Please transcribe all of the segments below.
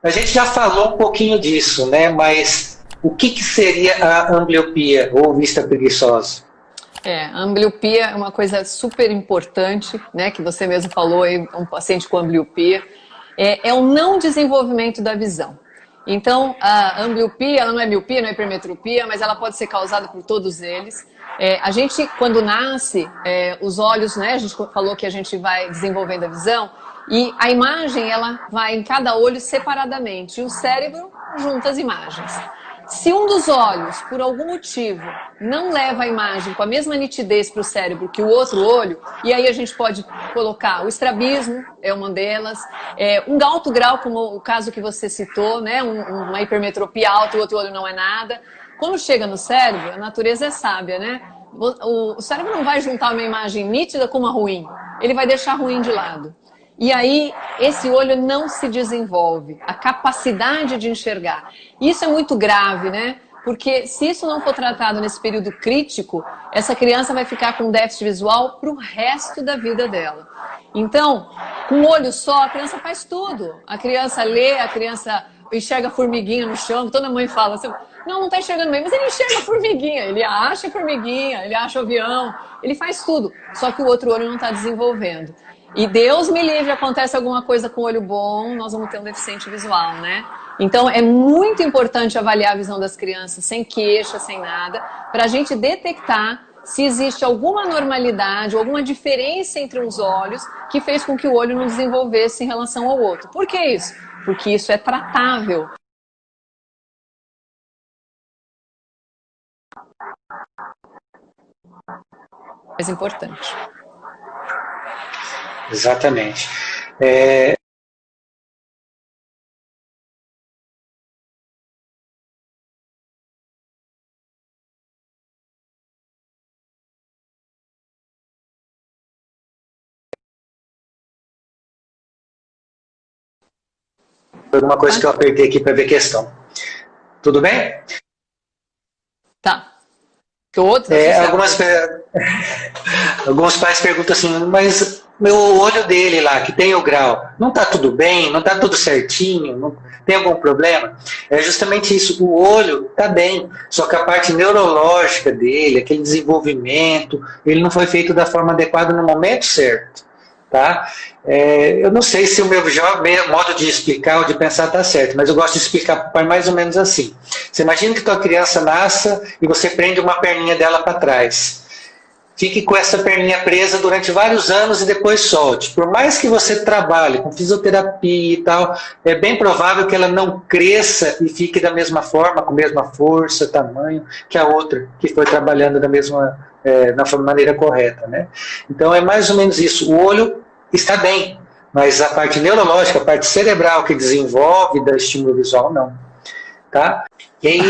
A gente já falou um pouquinho disso, né? Mas o que seria a ambliopia ou vista preguiçosa? A ambliopia é uma coisa super importante, né? Que você mesmo falou aí, um paciente com ambliopia. É o não desenvolvimento da visão. Então, a ambliopia, ela não é miopia, não é hipermetropia, mas ela pode ser causada por todos eles. A gente, quando nasce, os olhos, né? A gente falou que a gente vai desenvolvendo a visão e a imagem, ela vai em cada olho separadamente e o cérebro junta as imagens. Se um dos olhos, por algum motivo, não leva a imagem com a mesma nitidez para o cérebro que o outro olho, e aí a gente pode colocar o estrabismo, é uma delas, um alto grau, como o caso que você citou, né, uma hipermetropia alta e o outro olho não é nada. Quando chega no cérebro, a natureza é sábia, né? O cérebro não vai juntar uma imagem nítida com uma ruim, ele vai deixar ruim de lado. E aí, esse olho não se desenvolve, a capacidade de enxergar. Isso é muito grave, né? Porque se isso não for tratado nesse período crítico, essa criança vai ficar com déficit visual para o resto da vida dela. Então, com um olho só, a criança faz tudo. A criança lê, a criança enxerga formiguinha no chão, toda mãe fala assim, não está enxergando bem, mas ele enxerga formiguinha, ele acha formiguinha, ele acha avião, ele faz tudo. Só que o outro olho não está desenvolvendo. E Deus me livre, acontece alguma coisa com o olho bom, nós vamos ter um deficiente visual, né? Então é muito importante avaliar a visão das crianças sem queixa, sem nada, para a gente detectar se existe alguma anormalidade, alguma diferença entre os olhos que fez com que o olho não desenvolvesse em relação ao outro. Por que isso? Porque isso é tratável. Mais importante. Exatamente. Foi alguma coisa que eu apertei aqui para ver questão. Tudo bem? Tá. Todos alguns pais perguntam assim, mas meu olho dele lá, que tem o grau, não está tudo bem? Não está tudo certinho? Não tem algum problema? É justamente isso, o olho está bem, só que a parte neurológica dele, aquele desenvolvimento, ele não foi feito da forma adequada no momento certo. Tá? Eu não sei se o meu modo de explicar ou de pensar está certo, mas eu gosto de explicar mais ou menos assim. Você imagina que tua criança nasça e você prende uma perninha dela para trás. Fique com essa perninha presa durante vários anos e depois solte. Por mais que você trabalhe com fisioterapia e tal, é bem provável que ela não cresça e fique da mesma forma, com a mesma força, tamanho, que a outra que foi trabalhando da mesma na maneira correta, né? Então é mais ou menos isso. O olho está bem, mas a parte neurológica, a parte cerebral que desenvolve da estímulo visual, não. Tá? E aí,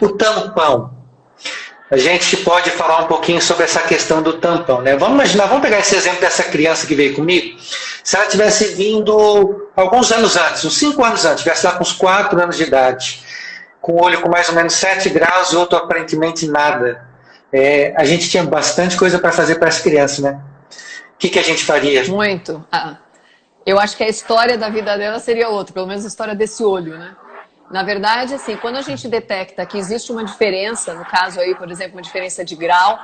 o tampão. A gente pode falar um pouquinho sobre essa questão do tampão, né? Vamos imaginar, vamos pegar esse exemplo dessa criança que veio comigo. Se ela tivesse vindo alguns anos antes, uns 5 anos antes, tivesse lá com uns 4 anos de idade, com o olho com mais ou menos 7 graus e outro aparentemente nada. A gente tinha bastante coisa para fazer para essa criança, né? O que a gente faria? Muito. Eu acho que a história da vida dela seria outra, pelo menos a história desse olho, né? Na verdade, assim, quando a gente detecta que existe uma diferença, no caso aí, por exemplo, uma diferença de grau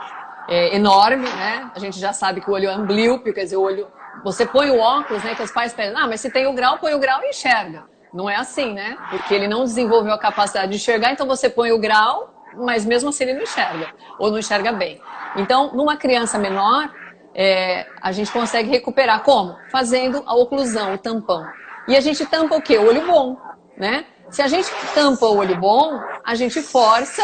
enorme, né? A gente já sabe que o olho é ambliópico, quer dizer, o olho... Você põe o óculos, né? Que os pais pedem, mas se tem o grau, põe o grau e enxerga. Não é assim, né? Porque ele não desenvolveu a capacidade de enxergar, então você põe o grau, mas mesmo assim ele não enxerga, ou não enxerga bem. Então, numa criança menor, a gente consegue recuperar como? Fazendo a oclusão, o tampão. E a gente tampa o quê? O olho bom, né? Se a gente tampa o olho bom, a gente força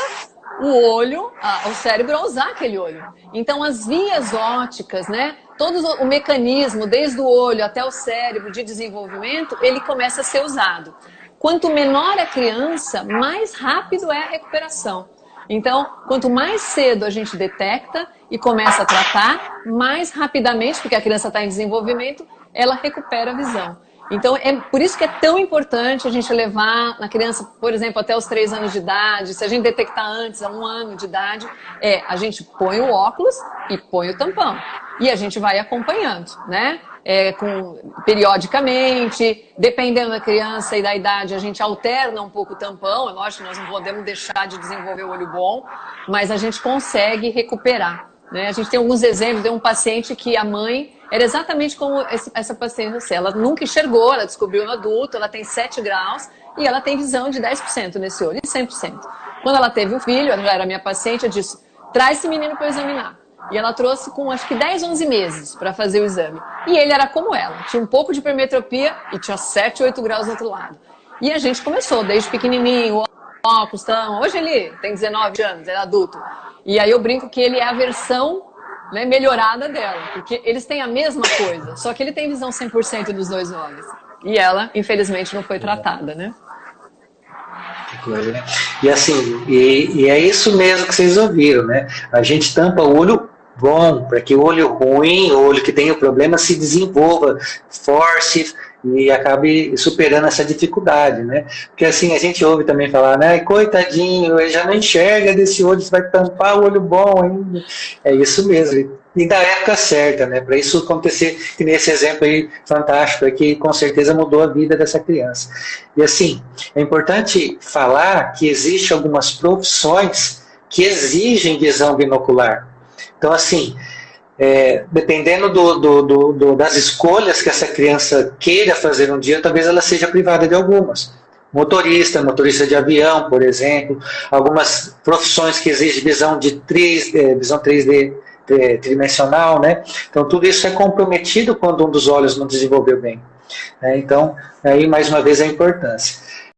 o olho, o cérebro a usar aquele olho. Então, as vias ópticas, né? Todo o mecanismo, desde o olho até o cérebro de desenvolvimento, ele começa a ser usado. Quanto menor a criança, mais rápido é a recuperação. Então, quanto mais cedo a gente detecta e começa a tratar, mais rapidamente, porque a criança está em desenvolvimento, ela recupera a visão. Então, é por isso que é tão importante a gente levar na criança, por exemplo, até os 3 anos de idade. Se a gente detectar antes, a 1 ano de idade, a gente põe o óculos e põe o tampão. E a gente vai acompanhando, né? periodicamente, dependendo da criança e da idade, a gente alterna um pouco o tampão. É lógico que nós não podemos deixar de desenvolver o olho bom, mas a gente consegue recuperar, né? A gente tem alguns exemplos de um paciente que a mãe era exatamente como essa paciente. Ela nunca enxergou, ela descobriu no adulto, ela tem 7 graus e ela tem visão de 10% nesse olho, e 100%. Quando ela teve um filho, ela já era minha paciente, eu disse, traz esse menino para eu examinar. E ela trouxe com acho que 10, 11 meses para fazer o exame. E ele era como ela, tinha um pouco de hipermetropia e tinha 7, 8 graus do outro lado. E a gente começou desde pequenininho, óculos, hoje ele tem 19 anos, é adulto. E aí eu brinco que ele é a versão, né, melhorada dela, porque eles têm a mesma coisa, só que ele tem visão 100% dos 2 olhos. E ela, infelizmente, não foi tratada, né? Que coisa, né? E assim, e é isso mesmo que vocês ouviram, né? A gente tampa o olho bom, para que o olho ruim, o olho que tem o problema, se desenvolva, force e acabe superando essa dificuldade, né? Porque assim, a gente ouve também falar, né? Coitadinho, ele já não enxerga desse olho, você vai tampar o olho bom ainda. É isso mesmo. E da época certa, né? Para isso acontecer, que nesse exemplo aí fantástico, é que com certeza mudou a vida dessa criança. E assim, é importante falar que existem algumas profissões que exigem visão binocular. Então, assim, dependendo das escolhas que essa criança queira fazer um dia, talvez ela seja privada de algumas. Motorista de avião, por exemplo, algumas profissões que exigem visão 3D tridimensional, né? Então, tudo isso é comprometido quando um dos olhos não desenvolveu bem. Então, aí, mais uma vez, a importância.